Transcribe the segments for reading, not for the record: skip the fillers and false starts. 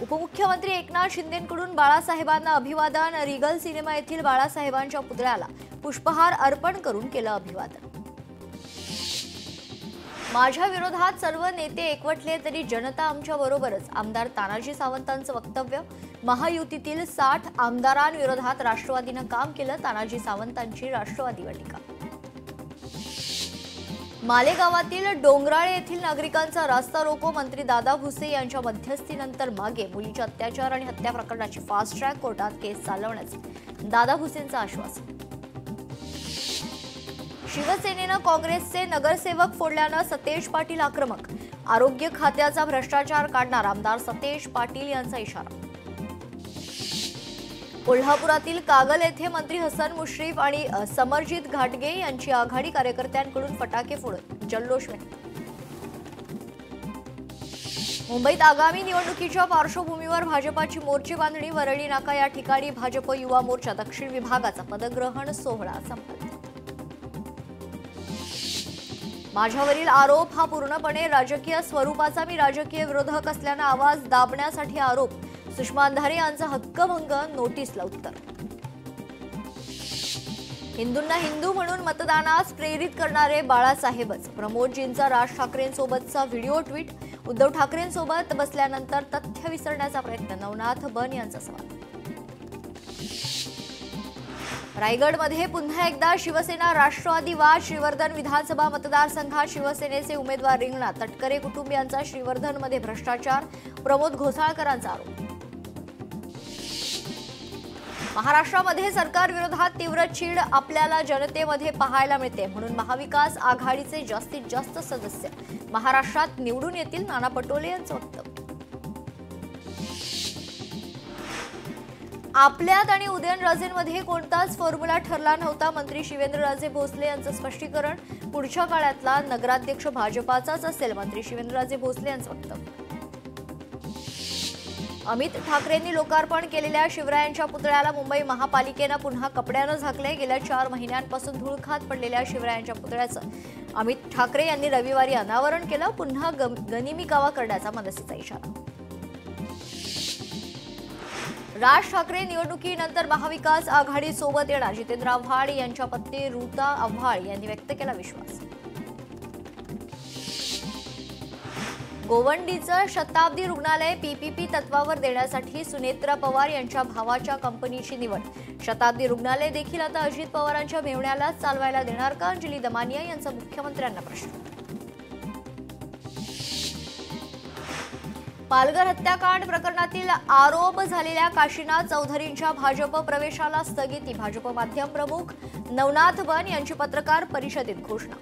उपमुख्यमंत्री एकनाथ शिंदेंकडून बाळासाहेबांना अभिवादन। रिगल सिनेमा येथील बाळासाहेबांच्या पुतळ्याला पुष्पहार अर्पण करून केलं अभिवादन। माझ्या विरोधात सर्व नेते एकवटले तरी जनता आमच्या बरोबरच, आमदार तानाजी सावंतांचं वक्तव्य। महायुतीतील 60 आमदारांविरोधात राष्ट्रवादीनं काम केलं, तानाजी सावंतांची राष्ट्रवादीवर टीका। मालेगावातील डोंगराळे येथील नागरिकांचा रास्ता रोको, मंत्री दादा भुसे यांच्या मध्यस्थीनंतर मागे। मुलीच्या अत्याचार आणि हत्या प्रकरणाची फास्ट ट्रॅक कोर्टात केस चालवण्याचे दादा भुसेंचं आश्वासन। शिवसेनेनं काँग्रेसचे नगरसेवक फोडल्यानं सतेज पाटील आक्रमक, आरोग्य खात्याचा भ्रष्टाचार काढणार आमदार सतेज पाटील यांचा इशारा। कोल्हापुरातील कागल येथे मंत्री हसन मुश्रीफ आणि समरजित घाटगे यांची आघाडी कार्यकर्त्यांकडून फटाके फोडत जल्लोष व्यक्त। मुंबईत आगामी निवडणुकीच्या पार्श्वभूमीवर भाजपाची मोर्चे बांधणी, वरळी नाका या ठिकाणी भाजप युवा मोर्चा दक्षिण विभागाचा पदग्रहण सोहळा संपन्न। माझ्यावरील आरोप हा पूर्णपणे राजकीय स्वरूपाचा, मी राजकीय विरोधक असल्याने आवाज दाबण्यासाठी आरोप, सुषमा अंधारे यांचा हक्कभंग नोटीसला उत्तर। हिंदूंना हिंदू म्हणून मतदानास प्रेरित करणारे बाळासाहेबच, प्रमोदजींचा राज ठाकरेंसोबतचा व्हिडिओ ट्विट। उद्धव ठाकरेंसोबत बसल्यानंतर तथ्य विसरण्याचा प्रयत्न, नवनाथ बन यांचा सवाल। रायगडमध्ये पुन्हा एकदा शिवसेना राष्ट्रवादी वाद, श्रीवर्धन विधानसभा मतदारसंघात शिवसेनेचे उमेदवार रिंगणात, तटकरे कुटुंबियांचा श्रीवर्धनमध्ये भ्रष्टाचार, प्रमोद घोसाळकरांचा आरोप। महाराष्ट्रामध्ये सरकार विरोधात तीव्र चीड आपल्याला जनतेमध्ये पाहायला मिळते, म्हणून महाविकास आघाडीचे जास्तीत जास्त सदस्य महाराष्ट्रात निवडून येतील, नाना पटोले यांचं वक्तव्य। आपल्यात आणि उदयनराजेंमध्ये कोणताच फॉर्म्युला ठरला नव्हता, मंत्री शिवेंद्रराजे भोसले यांचं स्पष्टीकरण। पुढच्या काळातला नगराध्यक्ष भाजपाचाच असेल, मंत्री शिवेंद्रराजे भोसले यांचं वक्तव्य। अमित ठाकरेंनी लोकार्पण केलेल्या शिवरायांच्या पुतळ्याला मुंबई महापालिकेनं पुन्हा कपड्यानं झाकले। गेल्या 4 महिन्यांपासून धूळ खात पडलेल्या शिवरायांच्या पुतळ्याचं अमित ठाकरे यांनी रविवारी अनावरण केलं, पुन्हा गनिमी कावा करण्याचा मनसेचा इशारा। राज ठाकरे निवडणुकीनंतर महाविकास आघाडी सोबत येणार, जितेंद्र आव्हाड यांच्या पत्नी ऋता आव्हाड यांनी व्यक्त केला विश्वास। गोवंडीचं शताब्दी रुग्णालय पीपीपी तत्वावर देण्यासाठी सुनेत्रा पवार यांच्या भावाच्या कंपनीची निवड। शताब्दी रुग्णालय देखील आता अजित पवारांच्या मेव्हण्याला चालवायला देणार का, अंजली दमानिया यांचा मुख्यमंत्र्यांना प्रश्न। पालघर हत्याकांड प्रकरणातील आरोप झालेल्या काशीनाथ चौधरींच्या भाजप प्रवेशाला स्थगिती, भाजप माध्यम प्रमुख नवनाथ बन यांची पत्रकार परिषदेत घोषणा।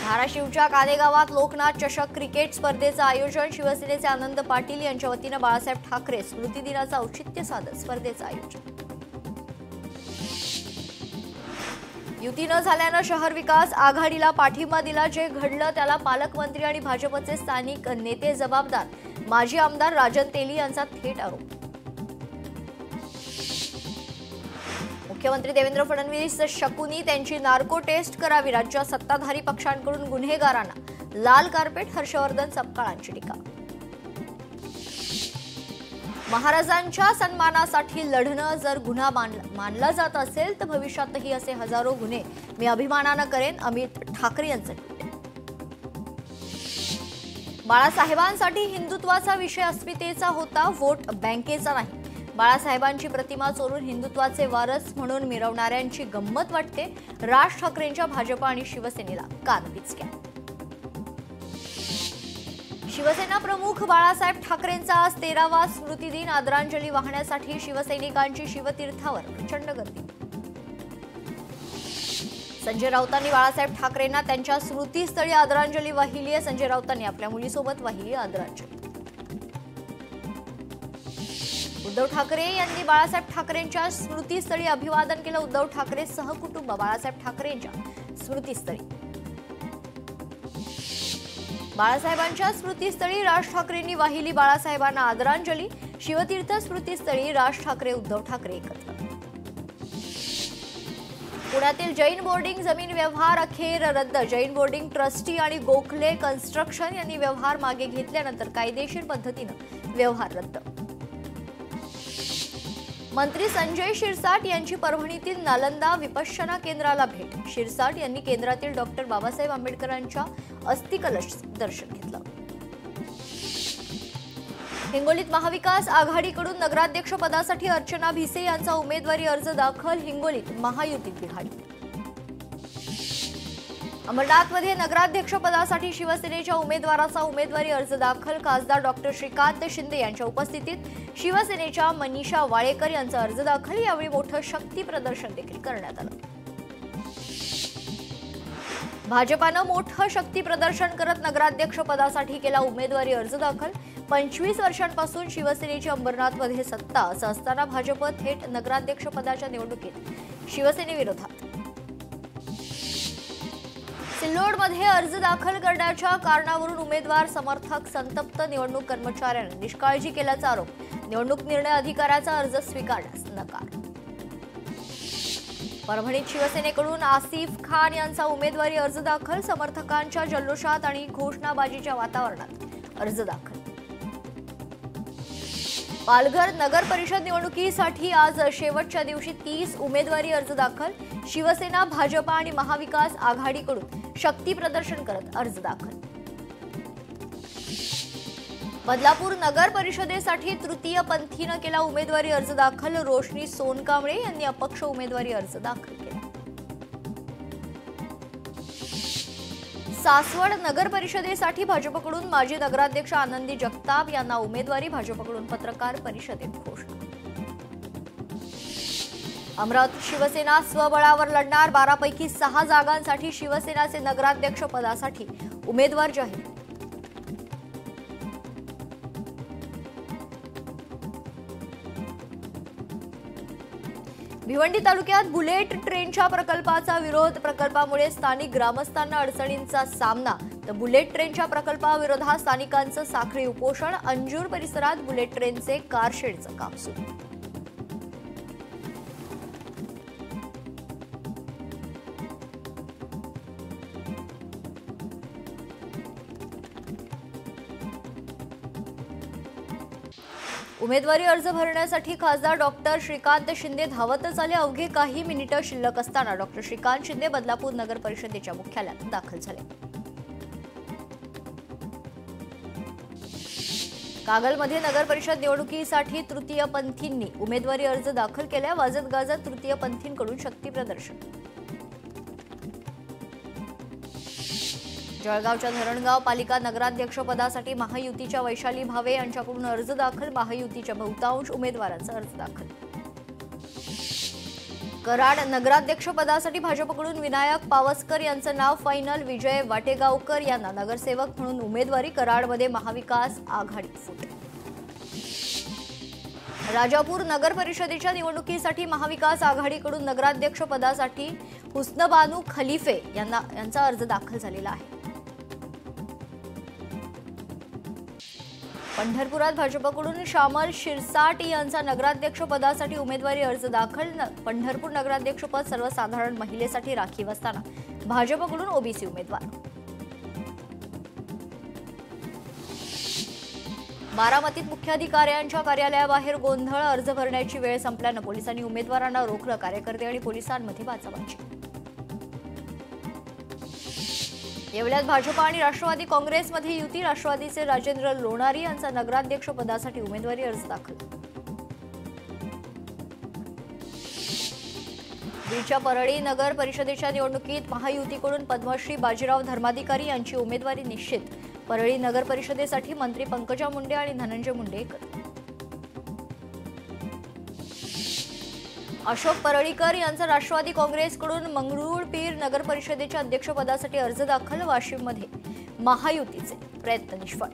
धाराशिवच्या कानेगावात लोकनाथ चषक क्रिकेट स्पर्धेचं आयोजन, शिवसेनेचे आनंद पाटील यांच्या वतीनं बाळासाहेब ठाकरे स्मृती दिनाचं औचित्य साधत स्पर्धेचं आयोजन। युती न झाल्यानं शहर विकास आघाडीला पाठिंबा दिला, जे घडलं त्याला पालकमंत्री आणि भाजपचे स्थानिक नेते जबाबदार, माजी आमदार राजन तेली यांचा थेट आरोप। मुख्यमंत्री देवेंद्र फडणवीस शकुनी त्यांची नार्को टेस्ट करावी, राज्यात सत्ताधारी पक्षांकडून गुन्हेगारांना लाल कार्पेट, हर्षवर्धन सपकाळांची टीका। महाराजांच्या सन्मानासाठी लढणं जर गुन्हा मानला जात असेल तर भविष्यातही असे हजारो गुन्हे मी अभिमानानं करेन, अमित ठाकरे यांचं ट्विट। बाळासाहेबांसाठी हिंदुत्वाचा विषय अस्मितेचा होता, वोट बँकेचा नाही। बाळासाहेबांची प्रतिमा चोरून हिंदुत्वाचे वारस म्हणून मिरवणाऱ्यांची गंमत वाटते, राज ठाकरेंच्या भाजप आणि शिवसेनेला कानपिचक्या। शिवसेना प्रमुख बाळासाहेब ठाकरेंचा आज 13वा स्मृती दिन, आदरांजली वाहण्यासाठी शिवसैनिकांची शिवतीर्थावर प्रचंड गर्दी। संजय राऊतांनी बाळासाहेब ठाकरेंना त्यांच्या स्मृतीस्थळी आदरांजली वाहिली आहे, संजय राऊतांनी आपल्या मुलीसोबत वाहिली आदरांजली। उद्धव ठाकरे यांनी बाळासाहेब ठाकरेंच्या स्मृतीस्थळी अभिवादन केलं, उद्धव ठाकरे सहकुटुंब बाळासाहेब ठाकरेंच्या स्मृतीस्थळी। बाळासाहेबांच्या स्मृतीस्थळी राज ठाकरेंनी वाहिली बाळासाहेबांना आदरांजली, शिवतीर्थ स्मृतीस्थळी राज ठाकरे उद्धव ठाकरे एकत्र। पुण्यातील जैन बोर्डिंग जमीन व्यवहार अखेर रद्द. जैन बोर्डिंग ट्रस्टी आणि गोखले कन्स्ट्रक्शन यांनी व्यवहार मागे घेतल्यानंतर कायदेशीर पद्धतीने व्यवहार रद्द. मंत्री संजय शिरसाट यांची परभणीतील नालंदा विपश्यना केंद्राला भेट. शिरसाट यांनी केंद्रातील डॉक्टर बाबासाहेब आंबेडकरांच्या अस्थिकलश दर्शन घेतलं. हिंगोलीत महाविकास आघाडीकडून नगराध्यक्ष पदासाठी अर्चना भिसे यांचा उमेदवारी अर्ज दाखल. हिंगोलीत महायुतीत बिघाडी. अंबरनाथमध्ये नगराध्यक्ष पदासाठी शिवसेनेच्या उमेदवाराचा उमेदवारी अर्ज दाखल. खासदार डॉक्टर श्रीकांत शिंदे यांच्या उपस्थितीत शिवसेनेच्या मनीषा वाळेकर यांचा अर्ज दाखल. यावेळी मोठं शक्ती प्रदर्शन देखील करण्यात आलं. भाजपानं मोठं शक्ती प्रदर्शन करत नगराध्यक्ष पदासाठी केला उमेदवारी अर्ज दाखल. 25 वर्षांपासून शिवसेनेची अंबरनाथमध्ये सत्ता असं असताना भाजप थेट नगराध्यक्ष पदाच्या निवडणुकीत शिवसेनेविरोधात. सिल्लोडमध्ये अर्ज दाखल करण्याच्या कारणावरून उमेदवार समर्थक संतप्त. निवडणूक कर्मचाऱ्यांनी निष्काळजी केल्याचा आरोप. निवडणूक निर्णय अधिकाऱ्याचा अर्ज स्वीकारण्यास नकार. परभणीत शिवसेनेकडून आसिफ खान यांचा उमेदवारी अर्ज दाखल. समर्थकांच्या जल्लोषात आणि घोषणाबाजीच्या वातावरणात अर्ज दाखल. पालघर नगर परिषद निवडणुकीसाठी आज शेवटच्या दिवशी 30 उमेदवारी अर्ज दाखल. शिवसेना, भाजपा आणि महाविकास आघाडीकडून शक्ती प्रदर्शन करत अर्ज दाखल. बदलापूर नगर परिषदेसाठी तृतीय पंथीनं केला उमेदवारी अर्ज दाखल. रोशनी सोनकांबळे यांनी अपक्ष उमेदवारी अर्ज दाखल केला. सासवड नगर परिषदेसाठी भाजपकडून माजी नगराध्यक्ष आनंदी जगताप यांना उमेदवारी. भाजपकडून पत्रकार परिषदेत घोषणा. अमरावती शिवसेना स्वबळावर लढणार. 12 पैकी 6 जागांसाठी शिवसेनाचे नगराध्यक्ष पदासाठी उमेदवार जाहीर. भिवंडी तालुक्यात बुलेट ट्रेनच्या प्रकल्पाचा विरोध. प्रकल्पामुळे स्थानिक ग्रामस्थांना अडचणींचा सामना. तर बुलेट ट्रेनच्या प्रकल्पाविरोधात स्थानिकांचं साखळी उपोषण. अंजूर परिसरात बुलेट ट्रेनचे कारशेडचं काम सुरू. उमेदवारी अर्ज भरण्यासाठी खासदार डॉक्टर श्रीकांत शिंदे धावतच आले. अवघे काही मिनिटं शिल्लक असताना डॉक्टर श्रीकांत शिंदे बदलापूर नगर परिषदेच्या मुख्यालयात दाखल झाले. कागलमध्ये नगर परिषद निवडणुकीसाठी तृतीय पंथींनी उमेदवारी अर्ज दाखल केला. वाजत गाजत तृतीय पंथींकडून शक्ती प्रदर्शन. जळगावच्या धरणगाव पालिका नगराध्यक्ष पदासाठी महायुतीच्या वैशाली भावे यांच्याकडून अर्ज दाखल. महायुतीच्या बहुतांश उमेदवारांचा अर्ज दाखल. कराड नगराध्यक्ष पदासाठी भाजपकडून विनायक पावसकर यांचं नाव फायनल. विजय वाटेगावकर यांना नगरसेवक म्हणून उमेदवारी. कराडमध्ये महाविकास आघाडी फूट. राजापूर नगर परिषदेच्या निवडणुकीसाठी महाविकास आघाडीकडून नगराध्यक्ष पदासाठी हुस्नबानू खलिफे यांचा अर्ज दाखल झालेला आहे. पंढरपुरात भाजपकडून श्यामल शिरसाट यांचा नगराध्यक्ष पदासाठी उमेदवारी अर्ज दाखल. पंढरपूर नगराध्यक्षपद सर्वसाधारण महिलेसाठी राखीव असताना भाजपकडून ओबीसी उमेदवार. बारामतीत मुख्याधिकाऱ्यांच्या कार्यालयाबाहेर गोंधळ. अर्ज भरण्याची वेळ संपल्यानं पोलिसांनी उमेदवारांना रोखलं. कार्यकर्ते आणि पोलिसांमध्ये बाचाबाची. येवल्यात भाजपा आणि राष्ट्रवादी काँग्रेसमध्ये युती. राष्ट्रवादीचे राजेंद्र लोणारी यांचा नगराध्यक्ष पदासाठी उमेदवारी अर्ज दाखल. बीडच्या परळी नगर परिषदेच्या निवडणुकीत महायुतीकडून पद्मश्री बाजीराव धर्माधिकारी यांची उमेदवारी निश्चित. परळी नगर परिषदेसाठी मंत्री पंकजा मुंडे आणि धनंजय मुंडे एकत्र. अशोक परळीकर यांचा राष्ट्रवादी काँग्रेसकडून मंगरुळपीर नगर परिषदेच्या अध्यक्षपदासाठी अर्ज दाखल. वाशिममध्ये महायुतीचे प्रयत्न निष्फळ.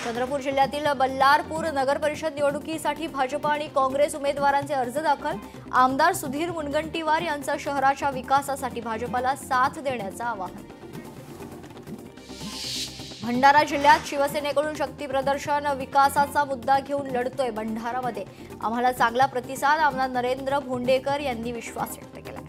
चंद्रपूर जिल्ह्यातील बल्लारपूर नगर परिषद निवडणुकीसाठी भाजप आणि काँग्रेस उमेदवारांचे अर्ज दाखल. आमदार सुधीर मुनगंटीवार यांचा शहराच्या विकासासाठी भाजपला साथ देण्याचं आवाहन. भंडारा जिल्ह्यात शिवसेनेकडून शक्ती प्रदर्शन, विकासाचा मुद्दा घेऊन लढतोय भंडारामध्ये, आम्हाला चांगला प्रतिसाद, आमदार नरेंद्र भोंडेकर यांनी विश्वास व्यक्त केला.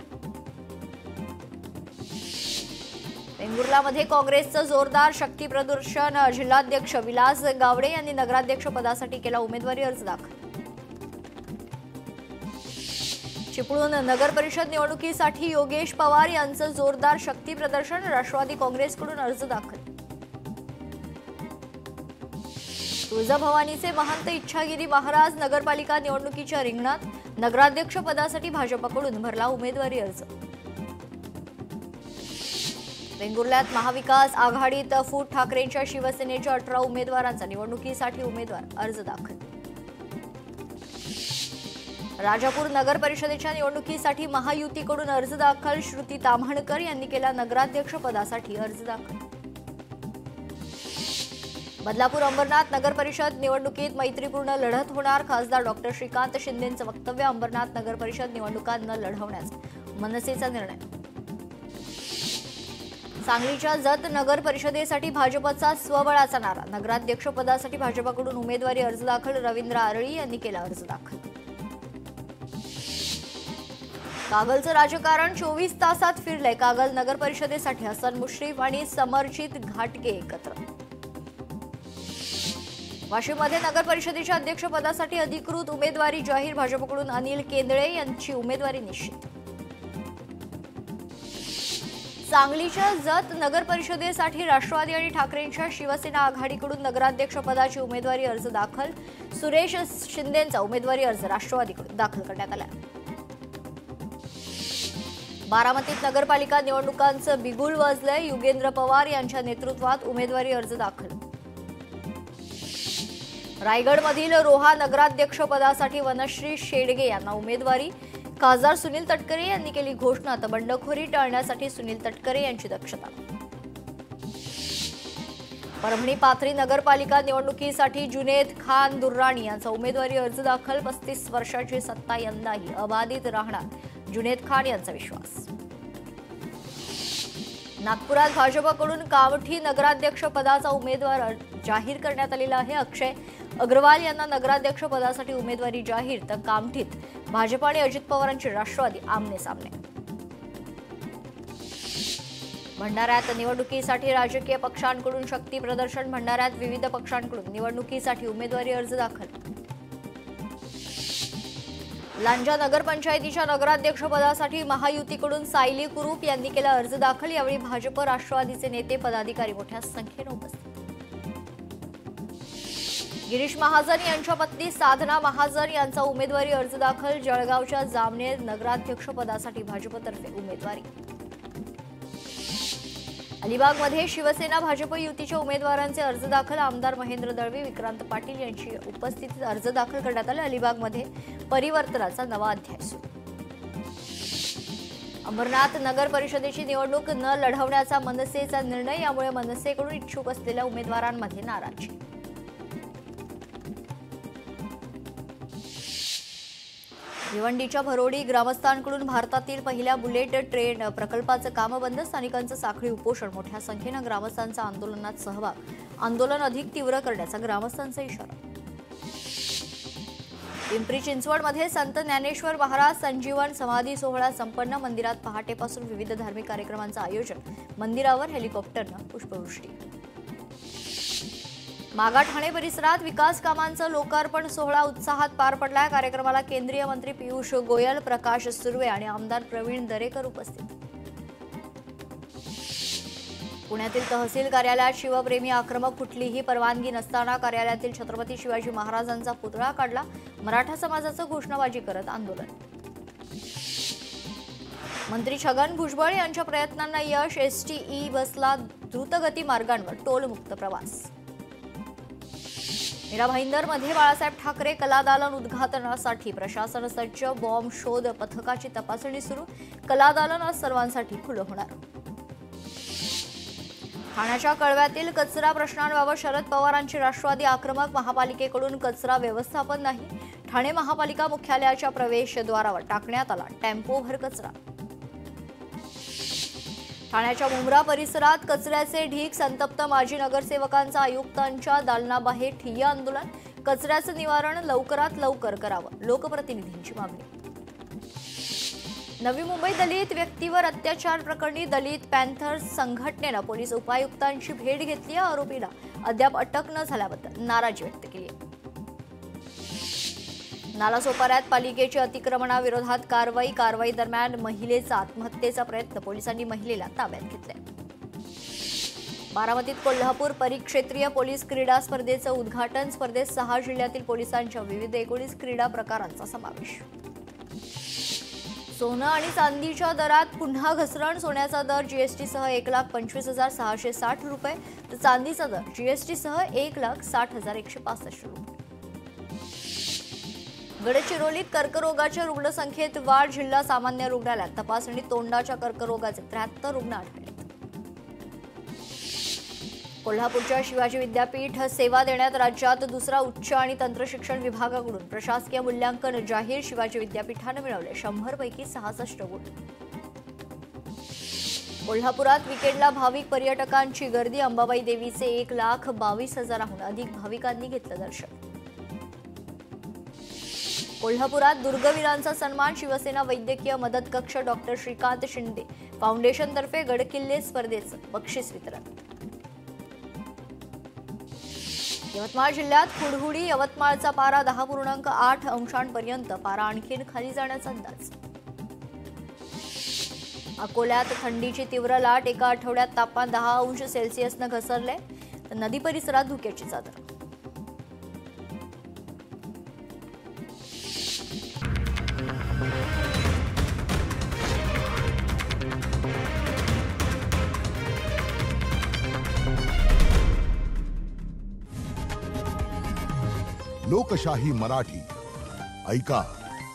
वेंगुर्लामध्ये काँग्रेसचं जोरदार शक्ती प्रदर्शन, जिल्हाध्यक्ष विलास गावडे यांनी नगराध्यक्ष पदासाठी केला उमेदवारी अर्ज दाखल. चिपळूण नगर परिषद निवडणुकीसाठी योगेश पवार यांचं जोरदार शक्ती प्रदर्शन, राष्ट्रवादी काँग्रेसकडून अर्ज दाखल. तुळजाभवानीचे महंत इच्छागिरी महाराज नगरपालिका निवडणुकीच्या रिंगणात, नगराध्यक्ष पदासाठी भाजपकडून भरला उमेदवारी अर्ज. वेंगुर्ल्यात महाविकास आघाडीत फूट ठाकरेंच्या शिवसेनेच्या 18 उमेदवारांचा निवडणुकीसाठी उमेदवार अर्ज दाखल. राजापूर नगर परिषदेच्या निवडणुकीसाठी महायुतीकडून अर्ज दाखल, श्रुती ताम्हणकर यांनी केला नगराध्यक्ष पदासाठी अर्ज दाखल. बदलापूर अंबरनाथ नगर परिषद निवडणुकीत मैत्रीपूर्ण लढत होणार, खासदार डॉक्टर श्रीकांत शिंदेंचं वक्तव्य, अंबरनाथ नगर परिषद निवडणुका न लढवण्याचा मनसेचा निर्णय. सांगलीच्या जत नगर परिषदेसाठी भाजपचा स्वबळाचा नारा, नगराध्यक्ष पदासाठी भाजपकडून उमेदवारी अर्ज दाखल, रवींद्र आरळी यांनी केला अर्ज दाखल. कागलचं राजकारण 24 तासात फिरलंय, कागल नगर परिषदेसाठी हसन मुश्रीफ आणि समरजित घाटगे एकत्र. वाशिममध्ये नगर परिषदेच्या अध्यक्षपदासाठी अधिकृत उमेदवारी जाहीर, भाजपकडून अनिल केंदळे यांची उमेदवारी निश्चित. सांगलीच्या जत नगर परिषदेसाठी राष्ट्रवादी आणि ठाकरेंच्या शिवसेना आघाडीकडून नगराध्यक्ष पदाची उमेदवारी अर्ज दाखल, सुरेश शिंदेंचा उमेदवारी अर्ज राष्ट्रवादीकडून दाखल करण्यात आला. बारामतीत नगरपालिका निवडणुकांचं बिगुल वाजलंय, युगेंद्र पवार यांच्या नेतृत्वात उमेदवारी अर्ज दाखल. रायगडमधील रोहा नगराध्यक्ष पदासाठी वनश्री शेडगे यांना उमेदवारी, खासदार सुनील तटकरे यांनी केली घोषणा, तर बंडखोरी टाळण्यासाठी सुनील तटकरे यांची दक्षता. परभणी पाथरी नगरपालिका निवडणुकीसाठी जुनेद खान दुर्राणी यांचा उमेदवारी अर्ज दाखल, 35 वर्षाची सत्ता यंदाही अबाधित राहणार, जुनेद खान यांचा विश्वास. नागपुरात भाजपकडून कामठी नगराध्यक्ष पदाचा उमेदवार जाहीर करण्यात आलेला आहे, अक्षय अग्रवाल यांना नगराध्यक्ष पदासाठी उमेदवारी जाहीर, तर कामठीत भाजप आणि अजित पवारांची राष्ट्रवादी आमने सामने. भंडाऱ्यात निवडणुकीसाठी राजकीय पक्षांकडून शक्ती प्रदर्शन, भंडाऱ्यात विविध पक्षांकडून निवडणुकीसाठी उमेदवारी अर्ज दाखल. लांजा नगरपंचायतीच्या नगराध्यक्ष पदासाठी महायुतीकडून सायली कुरूप यांनी केला अर्ज दाखल, यावेळी भाजप राष्ट्रवादीचे नेते पदाधिकारी मोठ्या संख्येने उपस्थित. गिरीश महाजन यांच्या पत्नी साधना महाजन यांचा उमेदवारी अर्ज दाखल, जळगावच्या जामनेर नगराध्यक्ष पदासाठी भाजपतर्फे उमेदवारी. अलिबागमध्ये शिवसेना भाजप युतीच्या उमेदवारांचे अर्ज दाखल, आमदार महेंद्र दळवी, विक्रांत पाटील यांची उपस्थितीत अर्ज दाखल करण्यात आले. अलिबागमध्ये परिवर्तनाचा नवा अध्याय सुरू. अंबरनाथ नगर परिषदेची निवडणूक न लढवण्याचा मनसेचा निर्णय, यामुळे मनसेकडून इच्छुक असलेल्या उमेदवारांमध्ये नाराजी. भिवंडीच्या भरोडी ग्रामस्थांकडून भारतातील पहिल्या बुलेट ट्रेन प्रकल्पाचं काम बंद, स्थानिकांचं साखळी उपोषण, मोठ्या संख्येनं ग्रामस्थांचा आंदोलनात सहभाग, आंदोलन अधिक तीव्र करण्याचा ग्रामस्थांचा इशारा. पिंपरी चिंचवडमध्ये संत ज्ञानेश्वर महाराज संजीवन समाधी सोहळा संपन्न, मंदिरात पहाटेपासून विविध धार्मिक कार्यक्रमांचं आयोजन, मंदिरावर हेलिकॉप्टरनं पुष्पवृष्टी. मागा ठाणे परिसरात विकास कामांचं लोकार्पण सोहळा उत्साहात पार पडला, कार्यक्रमाला केंद्रीय मंत्री पियुष गोयल, प्रकाश सुर्वे आणि आमदार प्रवीण दरेकर उपस्थित. पुण्यातील तहसील कार्यालयात शिवप्रेमी आक्रमक, कुठलीही परवानगी नसताना कार्यालयातील छत्रपती शिवाजी महाराजांचा पुतळा काढला, मराठा समाजाचं घोषणाबाजी करत आंदोलन. मंत्री छगन भुजबळ यांच्या प्रयत्नांना यश, एसटी ई बसला द्रुतगती मार्गांवर टोलमुक्त प्रवास. मीरा भाईंदरमध्ये बाळासाहेब ठाकरे कलादालन उद्घाटनासाठी प्रशासन सज्ज, बॉम्ब शोध पथकाची तपासणी सुरू, कलादालन आज सर्वांसाठी खुलं होणार. ठाण्याच्या कळव्यातील कचरा प्रश्नांबाबत शरद पवारांची राष्ट्रवादी आक्रमक, महापालिकेकडून कचरा व्यवस्थापन नाही, ठाणे महापालिका मुख्यालयाच्या प्रवेशद्वारावर टाकण्यात आला टेम्पोभर कचरा. ठाण्याच्या मुंब्रा परिसरात कचऱ्याचे ढीग, संतप्त माजी नगरसेवकांचा आयुक्तांच्या दालनाबाहेर ठिय्या आंदोलन. कचऱ्याचं निवारण लवकरात लवकर करावं, लोकप्रतिनिधींची मागणी. नवी मुंबई दलित व्यक्तीवर अत्याचार प्रकरणी दलित पॅन्थर्स संघटनेनं पोलीस उपायुक्तांची भेट घेतली. आरोपीला अद्याप अटक न झाल्याबद्दल नाराजी व्यक्त केली. नालासोपाऱ्यात पालिकेची अतिक्रमणाविरोधात कारवाई दरम्यान महिलेचा आत्महत्येचा प्रयत्न, पोलिसांनी महिलेला ताब्यात घेतले. बारामतीत कोल्हापूर परिक्षेत्रीय पोलीस क्रीडा स्पर्धेचं उद्घाटन. स्पर्धेत 6 जिल्ह्यातील पोलिसांच्या विविध 19 क्रीडा प्रकारांचा समावेश. सोनं आणि चांदीच्या दरात पुन्हा घसरण. सोन्याचा दर जीएसटीसह 1,25,660 रुपये, तर चांदीचा दर जीएसटीसह 1,60,165 रुपये. गडचिरोलीत कर्करोगाच्या रुग्णसंख्येत वाढ. जिल्हा सामान्य रुग्णालयात तपासणीत तोंडाच्या कर्करोगाचे 73 रुग्ण आढळले. कोल्हापूरच्या शिवाजी विद्यापीठ सेवा देण्यात राज्यात दुसरा उच्च आणि तंत्रशिक्षण विभागाकडून प्रशासकीय मूल्यांकन जाहीर. शिवाजी विद्यापीठानं मिळवले 100 पैकी 66 गुण. कोल्हापुरात विकेंडला भाविक पर्यटकांची गर्दी. अंबाबाई देवीचे 1,22,000हून अधिक भाविकांनी घेतलं दर्शन. कोल्हापुरात दुर्गवीरांचा सन्मान. शिवसेना वैद्यकीय मदत कक्ष डॉक्टर श्रीकांत शिंदे फाउंडेशनतर्फे गडकिल्ले स्पर्धेचं बक्षीस वितरण. यवतमाळ जिल्ह्यात हुडहुडी. यवतमाळचा पारा 10.8 अंशांपर्यंत. पारा आणखीन खाली जाण्याचा अंदाज. अकोल्यात थंडीची तीव्र लाट. एका आठवड्यात तापमान 10 अंश सेल्सिअसनं घसरले, तर नदी परिसरात धुक्याची चादर. लोकशाही मराठी ऐका,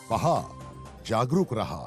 पहा, जागरूक रहा.